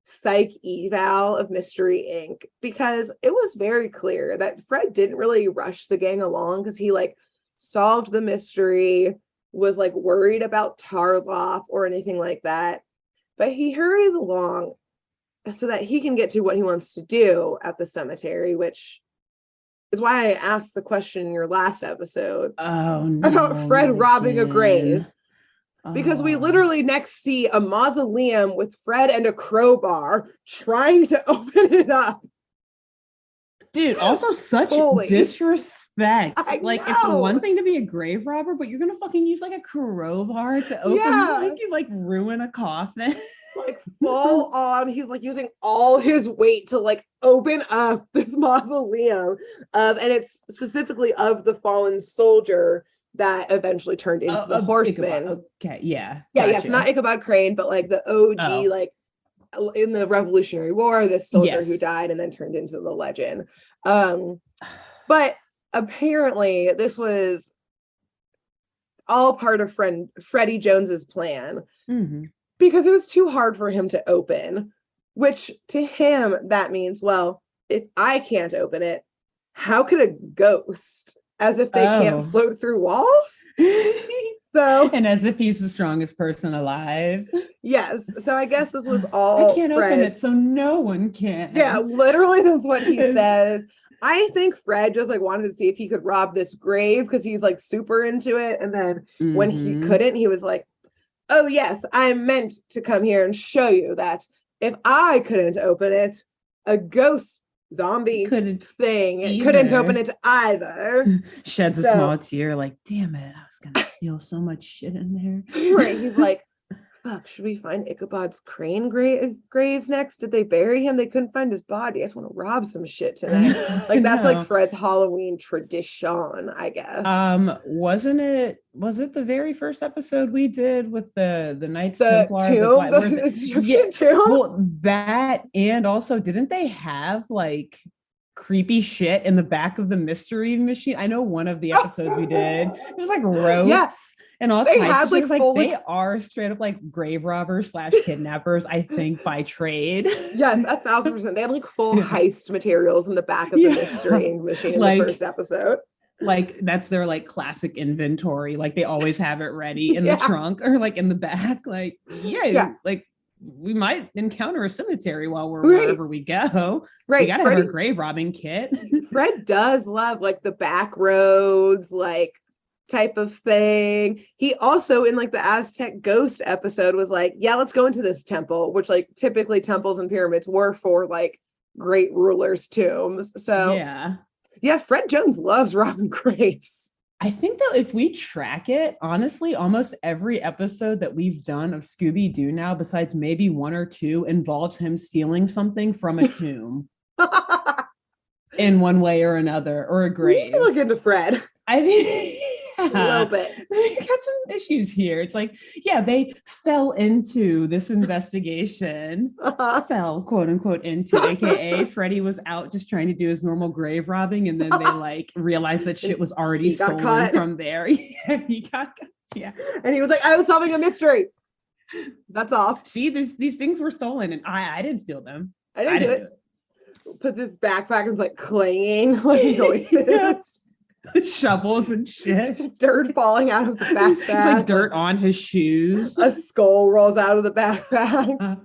psych eval of Mystery Inc. because it was very clear that Fred didn't really rush the gang along because he like solved the mystery, was like worried about Tarloff or anything like that. But he hurries along so that he can get to what he wants to do at the cemetery, which is why I asked the question in your last episode about Fred robbing a grave. Because we literally next see a mausoleum with Fred and a crowbar trying to open it up. Dude, also such disrespect. Like, know. It's one thing to be a grave robber, but you're gonna fucking use like a crowbar to open like ruin a coffin. Like full on, he's like using all his weight to like open up this mausoleum. And it's specifically of the fallen soldier that eventually turned into the Horseman. Ichabod. Okay, yeah. Yeah, yes, not Ichabod Crane, but like the OG, like in the Revolutionary War, this soldier who died and then turned into the legend. But apparently this was all part of Freddie Jones's plan because it was too hard for him to open, which to him, that means, well, if I can't open it, how could a ghost? As if they can't float through walls. So, and as if he's the strongest person alive. Yes. So I guess this was all I can't open it, so no one can. Yeah, literally that's what he says. I think Fred just like wanted to see if he could rob this grave because he's like super into it. And then when he couldn't, he was like, oh yes, I meant to come here and show you that if I couldn't open it, a ghost zombie couldn't open it either. Sheds a small tear like, damn it, I was gonna steal so much shit in there. Right, he's like, fuck, should we find Ichabod's Crane grave next? Did they bury him? They couldn't find his body. I just want to rob some shit tonight. Like that's like Fred's Halloween tradition, I guess. Was it the very first episode we did with the Knights Templar, the tomb? Well, that, and also didn't they have like creepy shit in the back of the mystery machine? I know one of the episodes we did, it was like ropes and all they types had of like, like they are straight up like grave robbers / kidnappers, I think, by trade. Yes, 1,000%. They had like full heist materials in the back of the mystery machine in like, the first episode. like that's their like classic inventory. Like they always have it ready in the trunk or like in the back. Like, like we might encounter a cemetery while we're wherever we go. Right. We gotta have our grave robbing kit. Fred does love like the back roads, like type of thing. He also in like the Aztec ghost episode was like, yeah, let's go into this temple, which like typically temples and pyramids were for like great rulers' tombs. So yeah, Fred Jones loves robbing graves. I think that if we track it, honestly, almost every episode that we've done of Scooby-Doo now, besides maybe one or two, involves him stealing something from a tomb in one way or another, or a grave. We need to look into Fred. I think a little bit. You got some issues here. It's like, yeah, they fell into this investigation. Fell, quote unquote, into, aka Freddie was out just trying to do his normal grave robbing, and then they like realized that shit was already stolen from there. He got and he was like, I was solving a mystery. That's off. See, these things were stolen, and I didn't steal them. I didn't do it. Puts his backpack and is like clanging like noises. Shovels and shit. Dirt falling out of the backpack. It's like dirt on his shoes. A skull rolls out of the backpack.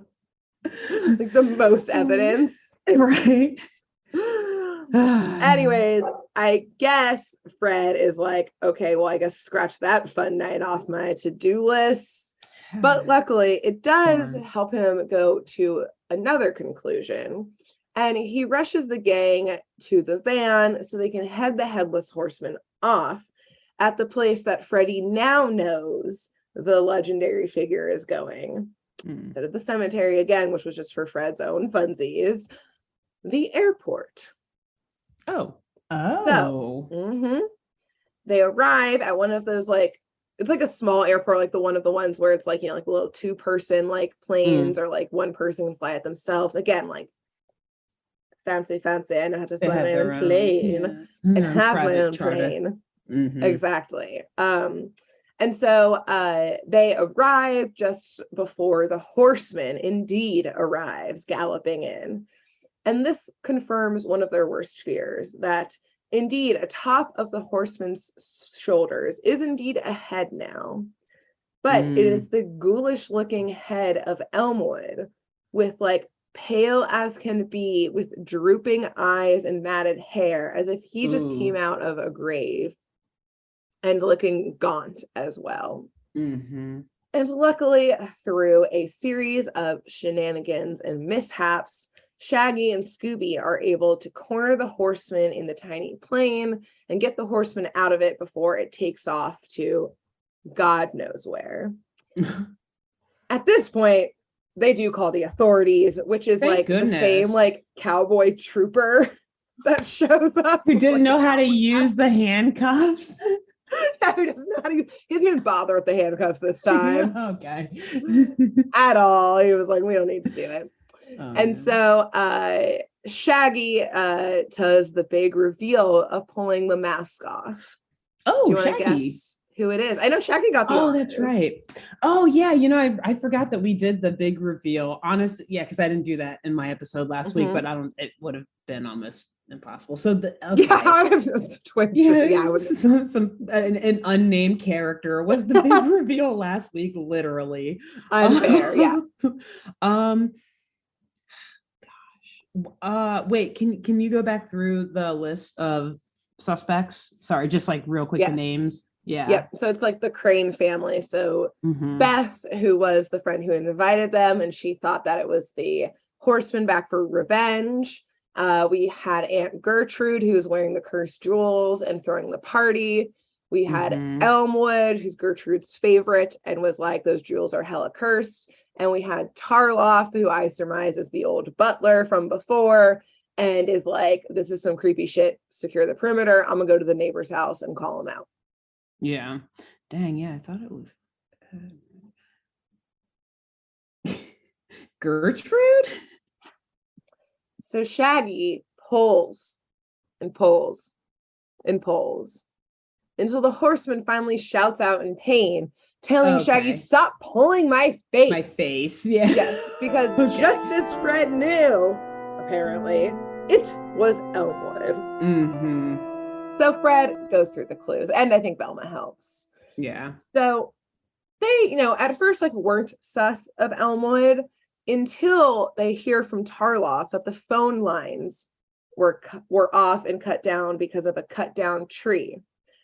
Like the most evidence. Right. Anyways, I guess Fred is like, okay, well, I guess scratch that fun night off my to-do list. But luckily, it does help him go to another conclusion. And he rushes the gang to the van so they can head the Headless Horseman off at the place that Freddy now knows the legendary figure is going. Instead of the cemetery again, which was just for Fred's own funsies, the airport. So, they arrive at one of those, like, it's like a small airport, like the ones where it's like, you know, like a little 2-person like planes or like one person can fly it themselves. Again, like, fancy. I know how to fly my own plane and have my own plane. Exactly. And so they arrive just before the Horseman indeed arrives, galloping in. And this confirms one of their worst fears, that indeed atop of the Horseman's shoulders is indeed a head now. But it is the ghoulish looking head of Elmwood with like pale as can be, with drooping eyes and matted hair, as if he just came out of a grave, and looking gaunt as well. And luckily, through a series of shenanigans and mishaps, Shaggy and Scooby are able to corner the Horseman in the tiny plane and get the Horseman out of it before it takes off to God knows where. At this point, they do call the authorities, which is the same like cowboy trooper that shows up. Who didn't know how to use the handcuffs. Who doesn't know how to use, he doesn't even bother with the handcuffs this time. Okay. At all. He was like, we don't need to do it. So Shaggy does the big reveal of pulling the mask off. Oh, do you want to guess who it is? I know Shaggy got the honors. That's right. Oh yeah, you know, I forgot that we did the big reveal. Honestly, yeah, because I didn't do that in my episode last week, but it would have been almost impossible. So an unnamed character was the big reveal last week, literally. Unfair, yeah. Wait, can you go back through the list of suspects? Sorry, just like real quick, the names. Yep. So it's like the Crane family. So Beth, who was the friend who invited them, and she thought that it was the Horseman back for revenge. We had Aunt Gertrude, who was wearing the cursed jewels and throwing the party. We had Elmwood, who's Gertrude's favorite, and was like, those jewels are hella cursed. And we had Tarloff, who I surmise is the old butler from before, and is like, this is some creepy shit. Secure the perimeter. I'm gonna go to the neighbor's house and call him out. Yeah. Dang, yeah, I thought it was Gertrude. So Shaggy pulls and pulls and pulls until the Horseman finally shouts out in pain, telling Shaggy, stop pulling my face. My face, yeah. Yes, because just as Fred knew, apparently, it was Elmwood. So Fred goes through the clues, and I think Velma helps. Yeah. So they, at first like weren't sus of Elmwood until they hear from Tarloff that the phone lines were off and cut down because of a cut down tree.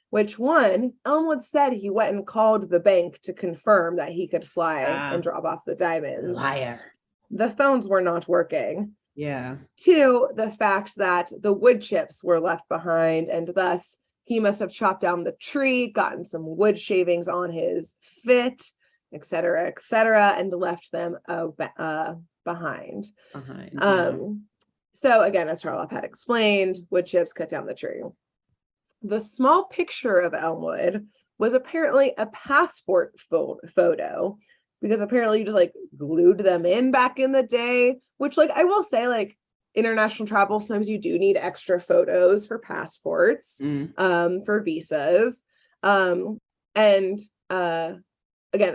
Which Elmwood said he went and called the bank to confirm that he could fly and drop off the diamonds. Liar. The phones were not working. Yeah. 2, the fact that the wood chips were left behind, and thus he must have chopped down the tree, gotten some wood shavings on his fit, etc., and left them behind. So again, as Tarloff had explained, wood chips cut down the tree. The small picture of Elmwood was apparently a passport photo, because apparently you just like glued them in back in the day, which like I will say, like international travel, sometimes you do need extra photos for passports, for visas. Again,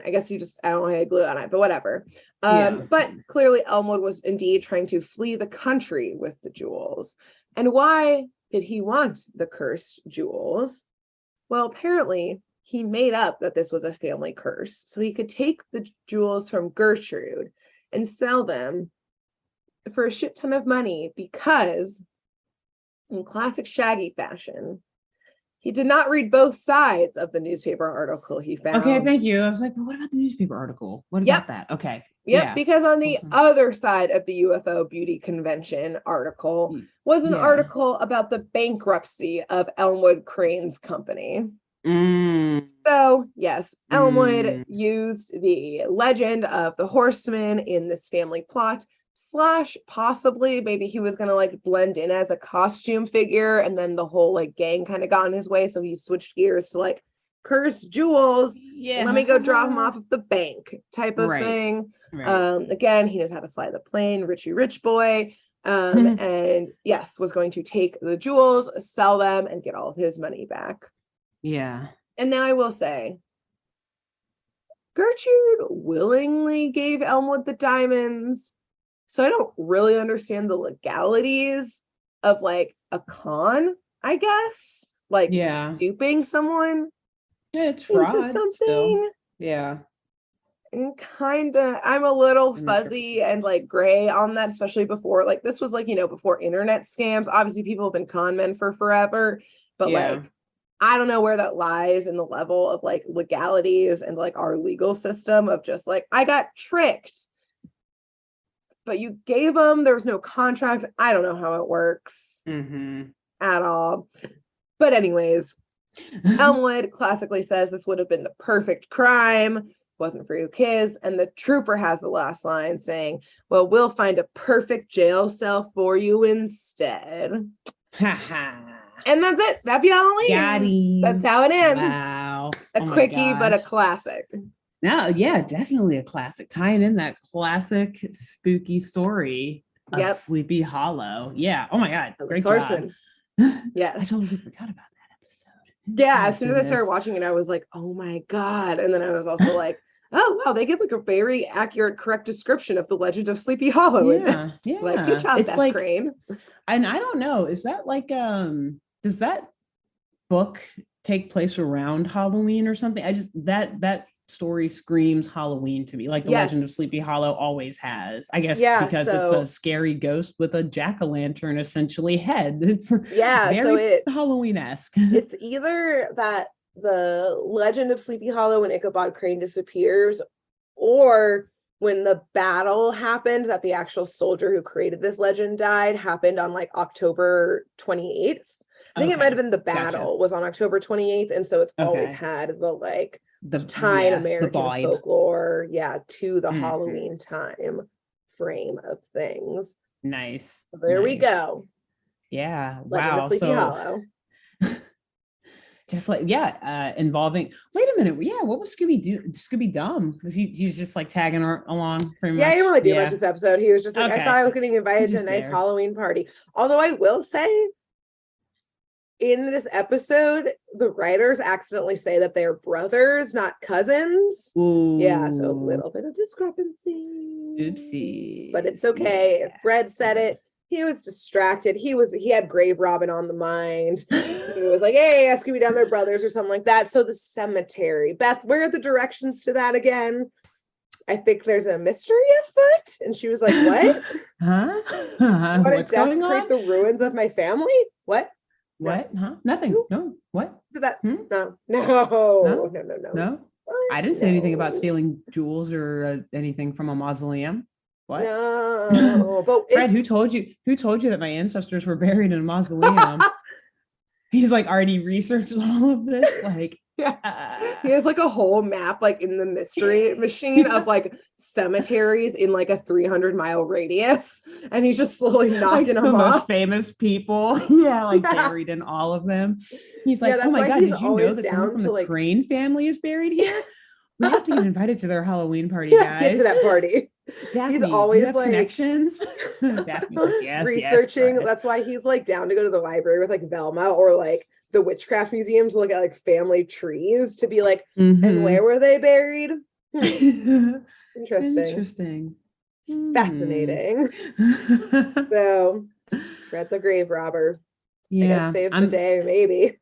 I guess I don't know how to glue on it, but whatever. But clearly Elmwood was indeed trying to flee the country with the jewels. And why did he want the cursed jewels? Well, apparently he made up that this was a family curse, so he could take the jewels from Gertrude and sell them for a shit ton of money, because in classic Shaggy fashion, he did not read both sides of the newspaper article he found. Okay, thank you. I was like, but what about the newspaper article? What about that? Okay. Because on the other side of the UFO Beauty Convention article was an article about the bankruptcy of Elmwood Crane's company. So, yes, Elmwood used the legend of the Horseman in this family plot, / possibly maybe he was going to like blend in as a costume figure, and then the whole like gang kind of got in his way, so he switched gears to like cursed jewels, let me go drop him off at the bank type of thing. Again, he knows how to fly the plane, Richie Rich Boy, and yes, was going to take the jewels, sell them, and get all of his money back. And now I will say, Gertrude willingly gave Elmwood the diamonds, so I don't really understand the legalities of like a con, I guess, like duping someone it's fraud into something. Still. And I'm a little fuzzy and like gray on that, especially before, like this was like, before internet scams. Obviously people have been con men for forever, but like I don't know where that lies in the level of like legalities and like our legal system of just like, I got tricked, but you gave them, there was no contract. I don't know how it works at all. But anyways, Elmwood classically says this would have been the perfect crime, wasn't for you kids. And the trooper has the last line saying, well, we'll find a perfect jail cell for you instead. And that's it. Happy Halloween. That's how it ends. Wow. A quickie, but a classic. No, definitely a classic. Tying in that classic spooky story of Sleepy Hollow. Yeah. Oh my God. Great Horseman. job. Yes. I totally forgot about that episode. Yeah. As soon as I started watching it, I was like, oh my God. And then I was also like, oh wow, they give like a very accurate, correct description of the legend of Sleepy Hollow in this. Like, good job, Beth Crane. And I don't know, is that like does that book take place around Halloween or something? I just that story screams Halloween to me, like the legend of Sleepy Hollow always has, I guess, because it's a scary ghost with a jack-o'-lantern essentially head. It's very Halloween-esque. It's either that the legend of Sleepy Hollow when Ichabod Crane disappears, or when the battle happened that the actual soldier who created this legend died, happened on like October 28th. I think it might have been the battle was on October 28th, and so it's always had the tie in American folklore to the Halloween time frame of things. Nice. So there we go. Legend of Sleepy Hollow. Just like involving. Wait a minute. What was Scooby-Dum? Was he was just like tagging along pretty much? He didn't really do much this episode. He was just like, I thought I was getting invited to a nice Halloween party. Although I will say, in this episode, the writers accidentally say that they're brothers, not cousins. Ooh. So a little bit of discrepancy. Oopsie. But it's okay. If Fred said it, he was distracted. He had grave robbing on the mind. He was like, hey, Scooby-Doo, they're brothers or something like that. So the cemetery. Beth, where are the directions to that again? I think there's a mystery afoot. And she was like, what? Huh? Want to What's going on? desecrate the ruins of my family? What? What? Huh? Nothing. No. What? That? Hmm? No. I didn't say anything about stealing jewels or anything from a mausoleum. What? No. But Fred, who told you that my ancestors were buried in a mausoleum? He's like already researched all of this. Like, yeah. He has like a whole map, like in the mystery machine of like cemeteries in like a 300-mile radius. And he's just slowly knocking them the off. Most famous people. Buried in all of them. He's like, oh my God, did you know that someone from the Crane family is buried here? We have to get invited to their Halloween party, guys. Get to that party. Daphne, he's always do you have like connections. Daphne's like, yes, researching. Yes, that's why he's like down to go to the library with like Velma or like the witchcraft museum to look at like family trees to be like, and where were they buried? Interesting. Fascinating. So Fred the grave robber. I guess save the day, maybe.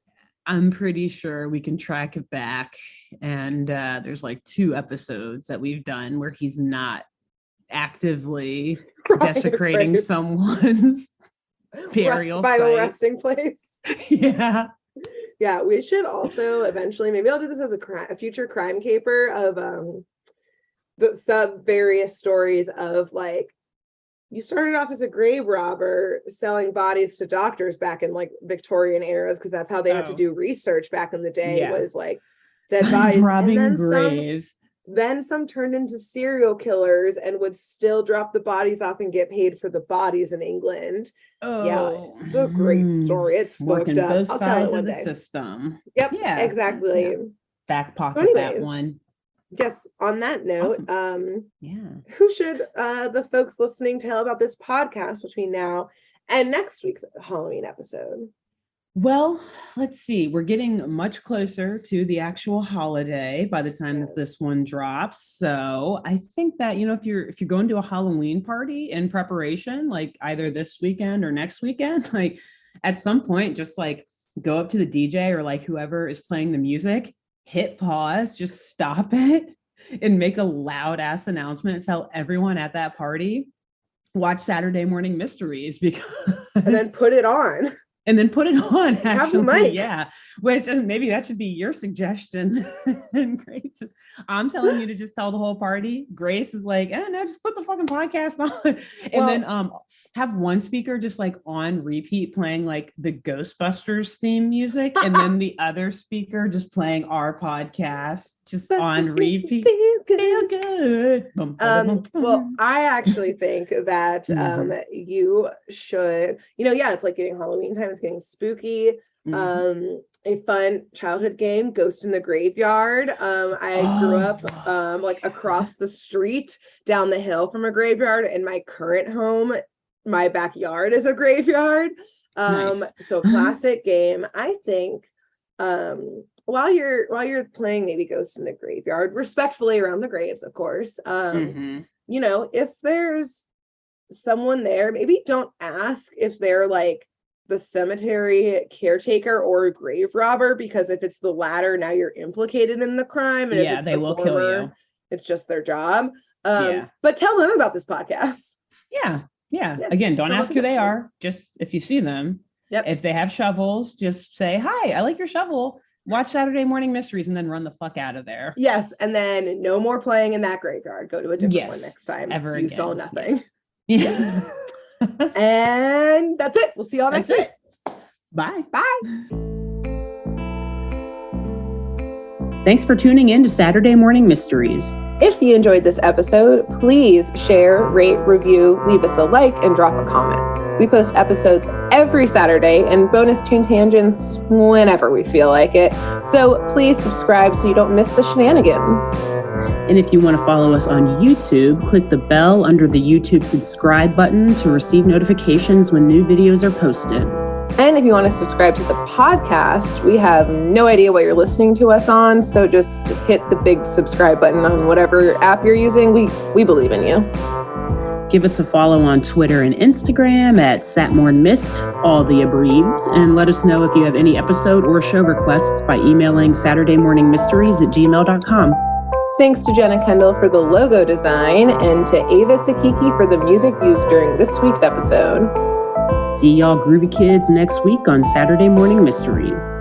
I'm pretty sure we can track it back. And there's like 2 episodes that we've done where he's not actively desecrating someone's burial site. Final resting place. Yeah. Yeah, we should also eventually, maybe I'll do this as a future crime caper of the various stories of like, you started off as a grave robber selling bodies to doctors back in like Victorian eras, because that's how they had to do research back in the day, was like dead bodies. Robbing graves. Then some turned into serial killers and would still drop the bodies off and get paid for the bodies in England. Oh, yeah, it's a great story. It's working fucked up. both sides of the system. Yep. Yeah, exactly. Yeah. Back pocket that one. Yes, on that note, awesome. Who should the folks listening tell about this podcast between now and next week's Halloween episode? Well, let's see. We're getting much closer to the actual holiday by the time that this one drops. So I think that, if you're going to a Halloween party in preparation, like either this weekend or next weekend, like at some point, just like go up to the DJ or like whoever is playing the music, hit pause, just stop it and make a loud ass announcement. Tell everyone at that party, watch Saturday Morning Mysteries, because and then put it on. Actually, have the mic. Yeah, which maybe that should be your suggestion. And Grace, I'm telling you to just tell the whole party. Grace is like, no, just put the fucking podcast on, and then have one speaker just like on repeat playing like the Ghostbusters theme music, and then the other speaker just playing our podcast just on repeat. Feel good. Well, I actually think that you should, it's like getting Halloween time, it's getting spooky. A fun childhood game, Ghost in the Graveyard. I grew up like across the street down the hill from a graveyard. In my current home, my backyard is a graveyard. Nice. So classic game. I think while you're playing maybe Ghost in the Graveyard, respectfully around the graves, of course. If there's someone there, maybe don't ask if they're like the cemetery caretaker or a grave robber, because if it's the latter, now you're implicated in the crime, and if it's they will kill you. It's just their job. But tell them about this podcast. Yeah. Again, don't ask who they are. Just if you see them, if they have shovels, just say, hi, I like your shovel. Watch Saturday Morning Mysteries, and then run the fuck out of there. Yes, and then no more playing in that graveyard. Go to a different one next time. Ever you again. saw nothing. Yes. And that's it. We'll see y'all next week. Bye. Bye. Thanks for tuning in to Saturday Morning Mysteries. If you enjoyed this episode, please share, rate, review, leave us a like, and drop a comment. We post episodes every Saturday and bonus tune tangents whenever we feel like it. So please subscribe so you don't miss the shenanigans. And if you want to follow us on YouTube, click the bell under the YouTube subscribe button to receive notifications when new videos are posted. And if you want to subscribe to the podcast, we have no idea what you're listening to us on, so just hit the big subscribe button on whatever app you're using. We believe in you. Give us a follow on Twitter and Instagram at SatmornMist, all the abreves, and let us know if you have any episode or show requests by emailing SaturdayMorningMysteries@gmail.com. Thanks to Jenna Kendall for the logo design and to Ava Sakiki for the music used during this week's episode. See y'all groovy kids next week on Saturday Morning Mysteries.